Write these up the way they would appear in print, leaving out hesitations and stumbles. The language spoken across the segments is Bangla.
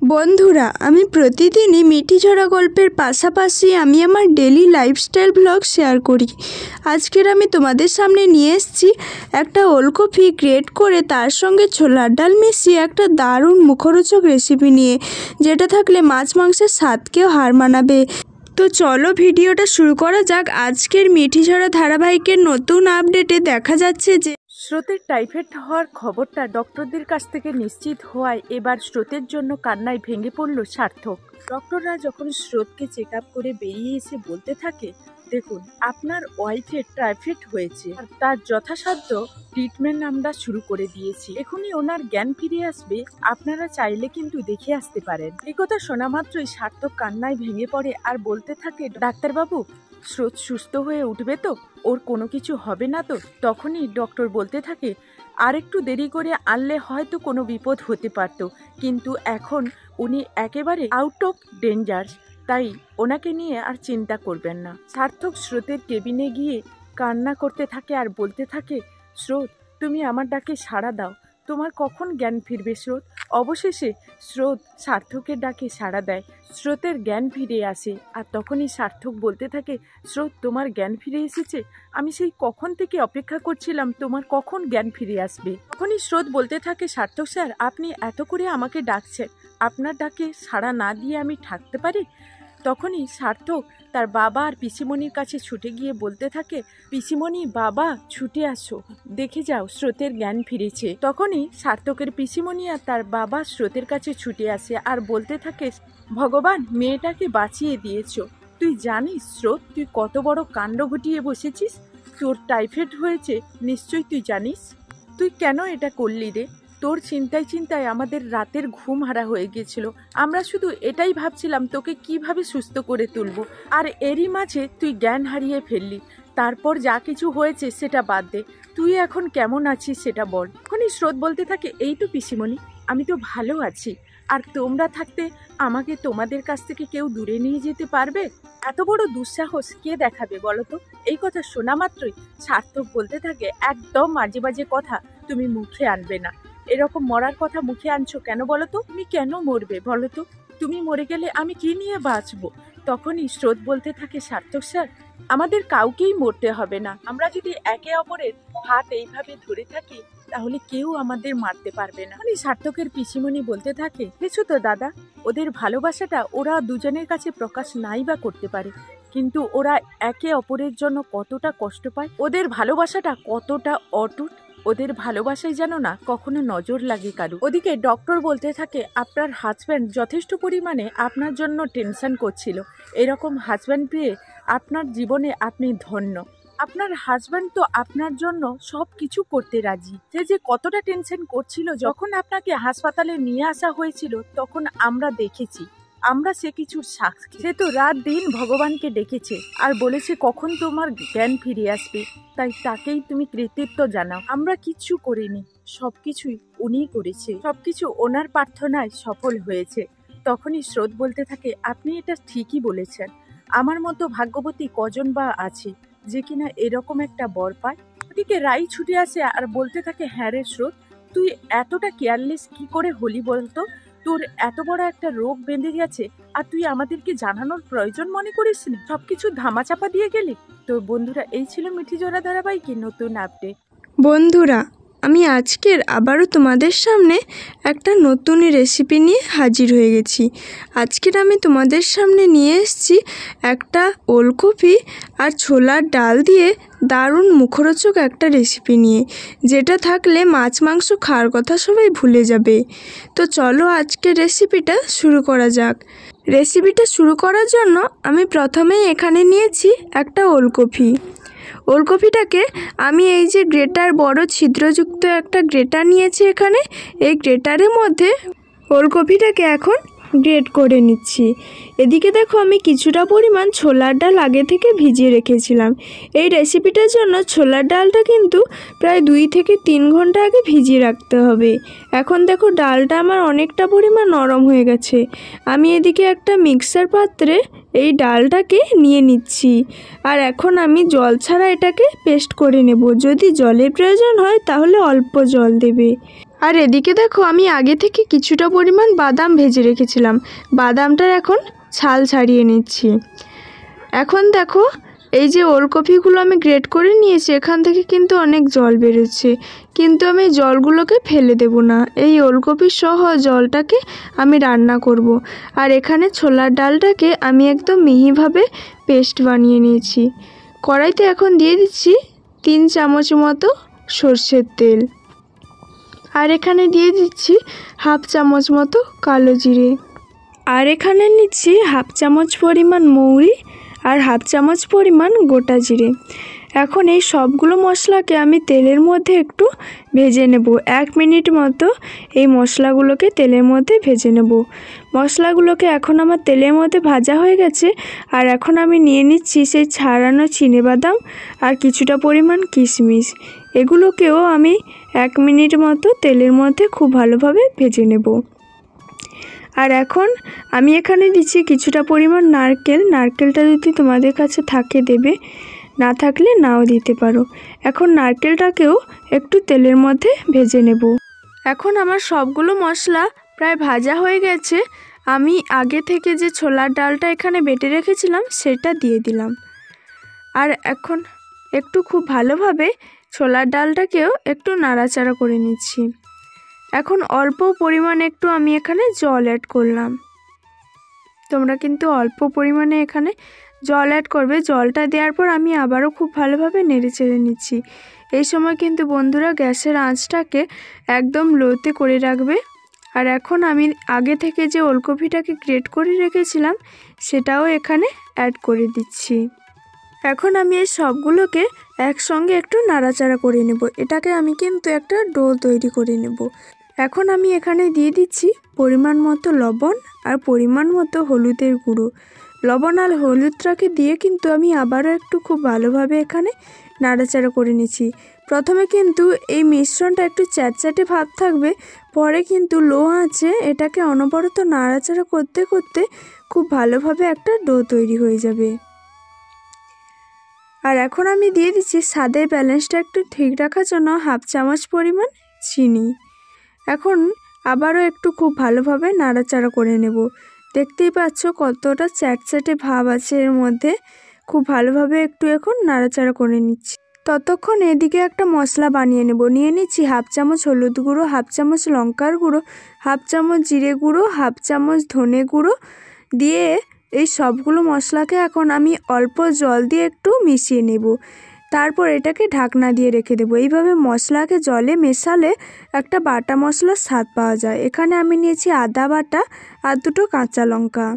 বন্ধুরা, আমি প্রতিদিনই মিঠিঝরা গল্পের পাশাপাশি আমি আমার ডেলি লাইফস্টাইল ব্লগ শেয়ার করি। আজকের আমি তোমাদের সামনে নিয়ে এসেছি একটা ওলকপি গ্রেট করে তার সঙ্গে ছোলার ডাল মিশিয়ে একটা দারুণ মুখরোচক রেসিপি নিয়ে, যেটা থাকলে মাছ মাংসের স্বাদকেও হার মানাবে। তো চলো ভিডিওটা শুরু করা যাক। আজকের মিঠিঝরা ধারাবাহিকের নতুন আপডেটে দেখা যাচ্ছে যে স্রোতের টাইফয়েড হওয়ার খবরটা ডক্টরদের কাছ থেকে নিশ্চিত হওয়ায় এবার স্রোতের জন্য কান্নায় ভেঙে পড়ল সার্থক। ডক্টররা যখন স্রোতকে চেক আপ করে বেরিয়ে এসে বলতে থাকে, দেখুন আপনার ওয়াইফের টাইফয়েড হয়েছে আর তার যথাসাধ্য ট্রিটমেন্ট আমরা শুরু করে দিয়েছি, এখনই ওনার জ্ঞান ফিরে আসবে, আপনারা চাইলে কিন্তু দেখে আসতে পারেন। এই কথা শোনা মাত্রই সার্থক কান্নায় ভেঙে পড়ে আর বলতে থাকে, ডাক্তারবাবু স্রোত সুস্থ হয়ে উঠবে তো, ওর কোনো কিছু হবে না তো? তখনই ডক্টর বলতে থাকে, আর একটু দেরি করে আনলে হয়তো কোনো বিপদ হতে পারত, কিন্তু এখন উনি একেবারে আউট অফ ডেঞ্জার, তাই ওনাকে নিয়ে আর চিন্তা করবেন না। সার্থক স্রোতের কেবিনে গিয়ে কান্না করতে থাকে আর বলতে থাকে, স্রোত তুমি আমার ডাকে সাড়া দাও, তোমার কখন জ্ঞান ফিরবে স্রোত? অবশেষে স্রোত সার্থকের ডাকে সাড়া দেয়, স্রোতের জ্ঞান ফিরে আসে। আর তখনই সার্থক বলতে থাকে, স্রোত তোমার জ্ঞান ফিরে এসেছে, আমি সেই কখন থেকে অপেক্ষা করছিলাম তোমার কখন জ্ঞান ফিরে আসবে। তখনই স্রোত বলতে থাকে, সার্থক স্যার আপনি এত করে আমাকে ডাকছেন, আপনার ডাকে সাড়া না দিয়ে আমি থাকতে পারি? তখনই সার্থক তার বাবা আর পিসিমণির কাছে ছুটে গিয়ে বলতে থাকে, পিসিমণি বাবা ছুটে আসো, দেখে যাও স্রোতের জ্ঞান ফিরেছে। তখনই সার্থকের পিসিমণি আর তার বাবা স্রোতের কাছে ছুটে আসে আর বলতে থাকে, ভগবান মেয়েটাকে বাঁচিয়ে দিয়েছো, তুই জানিস স্রোত তুই কত বড় কাণ্ড ঘটিয়ে বসেছিস, তোর টাইফয়েড হয়েছে নিশ্চয়ই তুই জানিস, তুই কেন এটা করলি রে? তোর চিন্তায় আমাদের রাতের ঘুম হারা হয়ে গিয়েছিল, আমরা শুধু এটাই ভাবছিলাম তোকে কিভাবে সুস্থ করে তুলবো, আর এরই মাঝে তুই জ্ঞান হারিয়ে ফেললি। তারপর যা কিছু হয়েছে সেটা বাদ দে, তুই এখন কেমন আছিস সেটা বল। এখনই স্রোত বলতে থাকে, এই তো পিসিমণি আমি তো ভালো আছি, আর তোমরা থাকতে আমাকে তোমাদের কাছ থেকে কেউ দূরে নিয়ে যেতে পারবে? এত বড় দুঃসাহস কে দেখাবে বলো তো? এই কথা শোনা মাত্রই সার্থক বলতে থাকে, একদম মাঝে মাঝে কথা তুমি মুখে আনবে না, এরকম মরার কথা মুখে আনছো কেন বলো তো? তুমি কেন মরবে বলো তো? তুমি মরে গেলে আমি কি নিয়ে বাঁচবো? তখনই স্রোত বলতে থাকে, সার্থক স্যার আমাদের কাউকেই মরতে হবে না, আমরা যদি একে অপরের হাত এইভাবে ধরে থাকি তাহলে কেউ আমাদের মারতে পারবে না। মানে সার্থকের পিসিমণি বলতে থাকে, কিছু তো দাদা, ওদের ভালোবাসাটা ওরা দুজনের কাছে প্রকাশ নাই বা করতে পারে, কিন্তু ওরা একে অপরের জন্য কতটা কষ্ট পায়, ওদের ভালোবাসাটা কতটা অটুট, ওদের ভালোবাসায় যেন না কখনো নজর লাগে কারু। ওদিকে ডক্টর বলতে থাকে, আপনার হাজব্যান্ড যথেষ্ট পরিমাণে আপনার জন্য টেনশন করছিল, এরকম হাজব্যান্ড পেয়ে আপনার জীবনে আপনি ধন্য। আপনার হাজব্যান্ড তো আপনার জন্য সব কিছু করতে রাজি, সে যে কতটা টেনশন করছিল যখন আপনাকে হাসপাতালে নিয়ে আসা হয়েছিল, তখন আমরা দেখেছি, আমরা সে কিছুর সাক্ষী। সে তো রাত দিন ভগবানকে ডেকেছে আর বলেছে কখন তোমার জ্ঞান ফিরে আসবে, তাই তাকেই তুমি কৃতিত্ব জানাও। আমরা কিচ্ছু করিনি, সবকিছুই উনিই করেছে, সবকিছু ওনার প্রার্থনায় সফল হয়েছে। তখনই স্রোত বলতে থাকে, আপনি এটা ঠিকই বলেছেন, আমার মতো ভাগ্যবতী কজন বা আছে যে কিনা এরকম একটা বর পায়। ওদিকে রাই ছুটে আসে আর বলতে থাকে, হ্যাঁ রে স্রোত, তুই এতটা কেয়ারলেস কি করে হলি বলতো? তোর এত বড় একটা রোগ বেঁধে গেছে আর তুই আমাদেরকে জানানোর প্রয়োজন মনে করিস নি, সবকিছু ধামাচাপা দিয়ে গেলি। তো বন্ধুরা, এই ছিল মিঠিঝরা ধারাবাহিকের নতুন আপডেট। বন্ধুরা, আমি আজকের আবারও তোমাদের সামনে একটা নতুন রেসিপি নিয়ে হাজির হয়ে গেছি। আজকের আমি তোমাদের সামনে নিয়ে এসেছি একটা ওলকপি আর ছোলার ডাল দিয়ে দারুণ মুখরোচক একটা রেসিপি নিয়ে, যেটা থাকলে মাছ মাংস খাওয়ার কথা সবাই ভুলে যাবে। তো চলো আজকের রেসিপিটা শুরু করা যাক। রেসিপিটা শুরু করার জন্য আমি প্রথমেই এখানে নিয়েছি একটা ওলকপি। ওলকপিটাকে আমি এই যে গ্রেটার, বড় ছিদ্রযুক্ত একটা গ্রেটার নিয়েছি এখানে, এই গ্রেটারের মধ্যে ওলকপিটাকে এখন গ্রেট করে নিচ্ছি। এদিকে দেখো আমি কিছুটা পরিমাণ ছোলার ডাল আগে থেকে ভিজিয়ে রেখেছিলাম। এই রেসিপিটার জন্য ছোলার ডালটা কিন্তু প্রায় 2 থেকে 3 ঘন্টা আগে ভিজিয়ে রাখতে হবে। এখন দেখো ডালটা আমার অনেকটা পরিমাণ নরম হয়ে গেছে। আমি এদিকে একটা মিক্সার পাত্রে এই ডালটাকে নিয়ে নিচ্ছি, আর এখন আমি জল ছাড়া এটাকে পেস্ট করে নেব। যদি জলের প্রয়োজন হয় তাহলে অল্প জল দেবে। আর এদিকে দেখো আমি আগে থেকে কিছুটা পরিমাণ বাদাম ভেজে রেখেছিলাম, বাদামটার এখন ছাল ছাড়িয়ে নিচ্ছি। এখন দেখো এই যে ওলকপিগুলো আমি গ্রেট করে নিয়েছি, এখান থেকে কিন্তু অনেক জল বেরোচ্ছে, কিন্তু আমি জলগুলোকে ফেলে দেব না, এই ওলকপি সহ জলটাকে আমি রান্না করব। আর এখানে ছোলার ডালটাকে আমি একদম মিহিভাবে পেস্ট বানিয়ে নিয়েছি। কড়াইতে এখন দিয়ে দিচ্ছি 3 চামচ মতো সর্ষের তেল, আর এখানে দিয়ে দিচ্ছি 1/2 চামচ মতো কালো জিরে, আর এখানে নিচ্ছি 1/2 চামচ পরিমাণ মৌরি আর 1/2 চামচ পরিমাণ গোটা জিরে। এখন এই সবগুলো মশলাকে আমি তেলের মধ্যে একটু ভেজে নেব, 1 মিনিট মতো এই মশলাগুলোকে তেলের মধ্যে ভেজে নেব। মশলাগুলোকে এখন আমার তেলের মধ্যে ভাজা হয়ে গেছে, আর এখন আমি নিয়ে নিচ্ছি সেই ছাড়ানো চিনেবাদাম আর কিছুটা পরিমাণ কিশমিশ, এগুলোকেও আমি 1 মিনিট মতো তেলের মধ্যে খুব ভালোভাবে ভেজে নেব। আর এখন আমি এখানে দিচ্ছি কিছুটা পরিমাণ নারকেল, নারকেলটা যদি তোমাদের কাছে থাকে দেবে, না থাকলে নাও দিতে পারো। এখন নারকেলটাকেও একটু তেলের মধ্যে ভেজে নেব। এখন আমার সবগুলো মশলা প্রায় ভাজা হয়ে গেছে, আমি আগে থেকে যে ছোলার ডালটা এখানে বেটে রেখেছিলাম সেটা দিয়ে দিলাম। আর এখন একটু খুব ভালোভাবে ছোলার ডালটাকেও একটু নাড়াচাড়া করে নিচ্ছি। এখন অল্প পরিমাণে একটু আমি এখানে জল অ্যাড করলাম, তোমরা কিন্তু অল্প পরিমাণে এখানে জল অ্যাড করবে। জলটা দেওয়ার পর আমি আবারও খুব ভালোভাবে নেড়ে চেড়ে নিচ্ছি। এই সময় কিন্তু বন্ধুরা গ্যাসের আঁচটাকে একদম লোতে করে রাখবে। আর এখন আমি আগে থেকে যে ওলকপিটাকে গ্রেট করে রেখেছিলাম সেটাও এখানে অ্যাড করে দিচ্ছি। এখন আমি এই সবগুলোকে একসঙ্গে একটু নাড়াচাড়া করে নেব, এটাকে আমি কিন্তু একটা ডো তৈরি করে নেব। এখন আমি এখানে দিয়ে দিচ্ছি পরিমাণ মতো লবণ আর পরিমাণ মতো হলুদের গুঁড়ো। লবণ আর হলুদটাকে দিয়ে কিন্তু আমি আবারও একটু খুব ভালোভাবে এখানে নাড়াচাড়া করে নিচ্ছি। প্রথমে কিন্তু এই মিশ্রণটা একটু চ্যাটচ্যাটে ভাব থাকবে, পরে কিন্তু লো আঁচে এটাকে অনবরত নাড়াচাড়া করতে করতে খুব ভালোভাবে একটা ডো তৈরি হয়ে যাবে। আর এখন আমি দিয়ে দিচ্ছি স্বাদের ব্যালেন্সটা একটু ঠিক রাখার জন্য 1/2 চামচ পরিমাণ চিনি। এখন আবারও একটু খুব ভালোভাবে নাড়াচাড়া করে নেব। দেখতেই পাচ্ছ কতটা চ্যাটচ্যাটে ভাব আছে এর মধ্যে, খুব ভালোভাবে একটু এখন নাড়াচাড়া করে নিচ্ছি। ততক্ষণ এদিকে একটা মশলা বানিয়ে নেব। নিয়ে নিচ্ছি 1/2 চামচ হলুদ গুঁড়ো, 1/2 চামচ লঙ্কার গুঁড়ো, 1/2 চামচ জিরে গুঁড়ো, 1/2 চামচ ধনে গুঁড়ো দিয়ে এই সবগুলো মশলাকে এখন আমি অল্প জল দিয়ে একটু মিশিয়ে নেব। তারপর এটাকে ঢাকনা দিয়ে রেখে দেবো। এইভাবে মশলাকে জলে মেশালে একটা বাটা মশলার স্বাদ পাওয়া যায়। এখানে আমি নিয়েছি আদা বাটা আর 2টো কাঁচা লঙ্কা।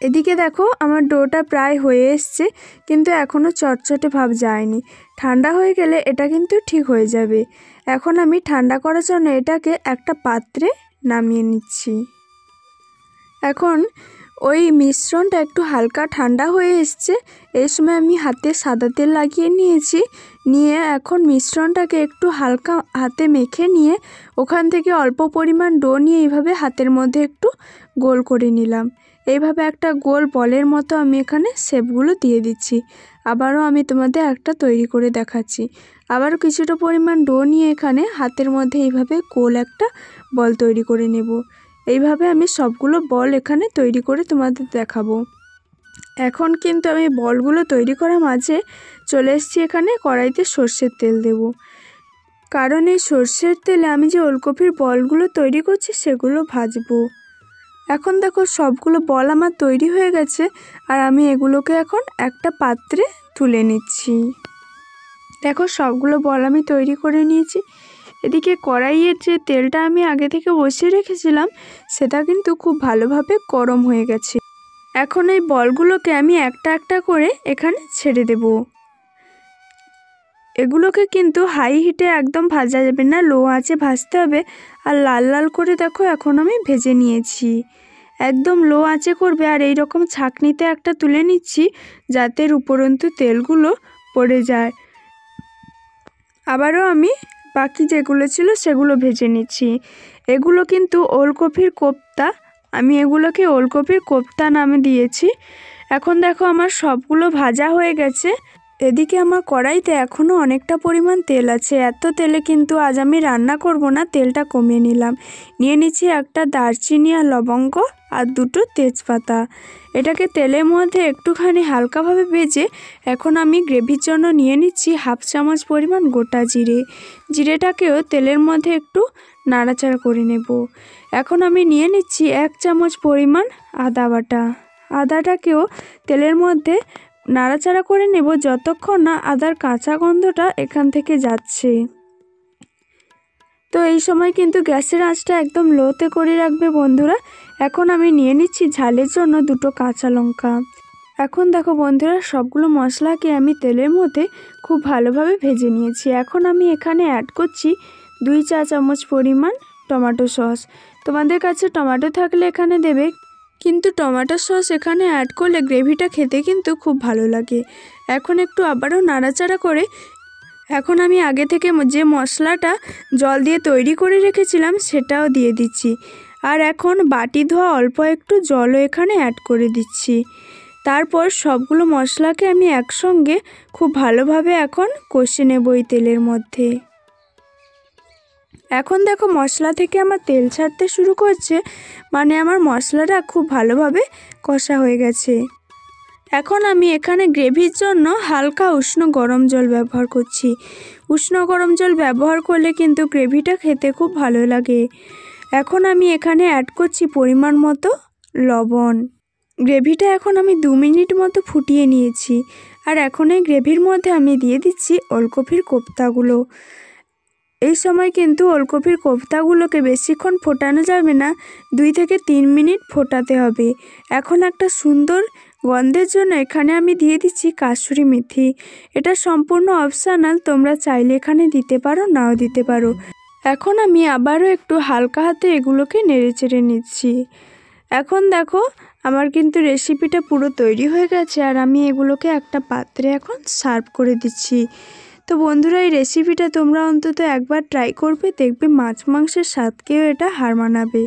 এদিকে দেখো আমার ডোটা প্রায় হয়ে এসছে, কিন্তু এখনও চটচটে ভাব যায়নি। ঠান্ডা হয়ে গেলে এটা কিন্তু ঠিক হয়ে যাবে। এখন আমি ঠান্ডা করার জন্য এটাকে একটা পাত্রে নামিয়ে নিচ্ছি। এখন ওই মিশ্রণটা একটু হালকা ঠান্ডা হয়ে এসছে, এই সময় আমি হাতে সাদা তেল লাগিয়ে নিয়েছি। নিয়ে এখন মিশ্রণটাকে একটু হালকা হাতে মেখে নিয়ে ওখান থেকে অল্প পরিমাণ ডো নিয়ে এইভাবে হাতের মধ্যে একটু গোল করে নিলাম। এইভাবে একটা গোল বলের মতো আমি এখানে শেপগুলো দিয়ে দিচ্ছি। আবারও আমি তোমাদের একটা তৈরি করে দেখাচ্ছি। আবারও কিছুটা পরিমাণ ডো নিয়ে এখানে হাতের মধ্যে এইভাবে গোল একটা বল তৈরি করে নেব। এইভাবে আমি সবগুলো বল এখানে তৈরি করে তোমাদের দেখাবো। এখন কিন্তু আমি বলগুলো তৈরি করার মাঝে চলে এসেছি এখানে কড়াইতে সর্ষের তেল দেব, কারণ এই সর্ষের তেলে আমি যে ওলকপির বলগুলো তৈরি করছি সেগুলো ভাজবো। এখন দেখো সবগুলো বল আমার তৈরি হয়ে গেছে, আর আমি এগুলোকে এখন একটা পাত্রে তুলে নিচ্ছি। দেখো সবগুলো বল আমি তৈরি করে নিয়েছি। এদিকে কড়াইয়ের যে তেলটা আমি আগে থেকে বসিয়ে রেখেছিলাম সেটা কিন্তু খুব ভালোভাবে গরম হয়ে গেছে। এখন এই বলগুলোকে আমি একটা একটা করে এখানে ছেড়ে দেব। এগুলোকে কিন্তু হাই হিটে একদম ভাজা যাবে না, লো আঁচে ভাজতে হবে। আর লাল লাল করে দেখো এখন আমি ভেজে নিয়েছি, একদম লো আঁচে করবে। আর এই রকম ছাঁকনিতে একটা তুলে নিচ্ছি যাতে উপরন্তু তেলগুলো পড়ে যায়। আবারও আমি বাকি যেগুলো ছিল সেগুলো ভেজে নিচ্ছি। এগুলো কিন্তু ওলকপির কোপ্তা, আমি এগুলোকে ওলকপির কোপ্তা নামে দিয়েছি। এখন দেখো আমার সবগুলো ভাজা হয়ে গেছে। এদিকে আমার কড়াইতে এখনও অনেকটা পরিমাণ তেল আছে। এত তেলে কিন্তু আজ আমি রান্না করব না, তেলটা কমিয়ে নিলাম। নিয়ে নিচ্ছি একটা দারচিনি আর লবঙ্গ আর দুটো তেজপাতা। এটাকে তেলের মধ্যে একটুখানি হালকাভাবে ভেজে এখন আমি গ্রেভির জন্য নিয়ে নিচ্ছি 1/2 চামচ পরিমাণ গোটা জিরে। জিরেটাকেও তেলের মধ্যে একটু নাড়াচাড়া করে নেব। এখন আমি নিয়ে নিচ্ছি 1 চামচ পরিমাণ আদা বাটা। আদাটাকেও তেলের মধ্যে নাড়াচাড়া করে নেব যতক্ষণ না আদার কাঁচা গন্ধটা এখান থেকে যাচ্ছে। তো এই সময় কিন্তু গ্যাসের আঁচটা একদম লোতে করে রাখবে বন্ধুরা। এখন আমি নিয়ে নিচ্ছি ঝালের জন্য 2 কাঁচা লঙ্কা। এখন দেখো বন্ধুরা, সবগুলো মশলাকে আমি তেলের মধ্যে খুব ভালোভাবে ভেজে নিয়েছি। এখন আমি এখানে অ্যাড করছি 2 চা চামচ পরিমাণ টমেটো সস। তোমাদের কাছে টমেটো থাকলে এখানে দেবে, কিন্তু টমেটো সস এখানে অ্যাড করলে গ্রেভিটা খেতে কিন্তু খুব ভালো লাগে। এখন একটু আবারও নাড়াচাড়া করে এখন আমি আগে থেকে যে মশলাটা জল দিয়ে তৈরি করে রেখেছিলাম সেটাও দিয়ে দিচ্ছি। আর এখন বাটি ধোয়া অল্প একটু জলও এখানে অ্যাড করে দিচ্ছি। তারপর সবগুলো মশলাকে আমি একসঙ্গে খুব ভালোভাবে এখন কষে নেব এই তেলের মধ্যে। এখন দেখো মশলা থেকে আমার তেল ছাড়তে শুরু করছে, মানে আমার মশলাটা খুব ভালোভাবে কষা হয়ে গেছে। এখন আমি এখানে গ্রেভির জন্য হালকা উষ্ণ গরম জল ব্যবহার করছি। উষ্ণ গরম জল ব্যবহার করলে কিন্তু গ্রেভিটা খেতে খুব ভালো লাগে। এখন আমি এখানে অ্যাড করছি পরিমাণ মতো লবণ। গ্রেভিটা এখন আমি 2 মিনিট মতো ফুটিয়ে নিয়েছি। আর এখন এই গ্রেভির মধ্যে আমি দিয়ে দিচ্ছি ওলকপির কোপ্তাগুলো। এই সময় কিন্তু ওলকপির কোপ্তাগুলোকে বেশিক্ষণ ফোটানো যাবে না, 2 থেকে 3 মিনিট ফোটাতে হবে। এখন একটা সুন্দর গন্ধের জন্য এখানে আমি দিয়ে দিচ্ছি কাসুরি মেথি। এটা সম্পূর্ণ অপশনাল, তোমরা চাইলে এখানে দিতে পারো, নাও দিতে পারো। এখন আমি আবারও একটু হালকা হাতে এগুলোকে নেড়েচেড়ে নিচ্ছি। এখন দেখো আমার কিন্তু রেসিপিটা পুরো তৈরি হয়ে গেছে, আর আমি এগুলোকে একটা পাত্রে এখন সার্ভ করে দিচ্ছি। তো বন্ধুরা, এই রেসিপিটা তোমরা অন্তত একবার ট্রাই করবে, দেখবে মাছ মাংসের স্বাদকেও এটা হার মানাবে।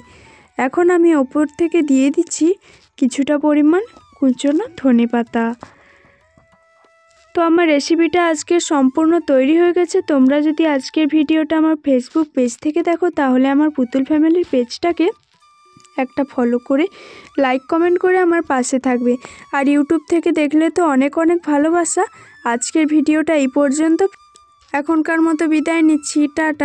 এখন আমি ওপর থেকে দিয়ে দিচ্ছি কিছুটা পরিমাণ কুচনো ধনেপাতা। তো আমার রেসিপিটা আজকে সম্পূর্ণ তৈরি হয়ে গেছে। তোমরা যদি আজকের ভিডিওটা আমার ফেসবুক পেজ থেকে দেখো তাহলে আমার পুতুল ফ্যামিলির পেজটাকে একটা ফলো করে লাইক কমেন্ট করে আমার পাশে থাকবে। আর ইউটিউব থেকে দেখলে তো অনেক অনেক ভালোবাসা। আজকের ভিডিওটা এই পর্যন্ত, এখনকার মতো বিদায় নিচ্ছি, টাটা।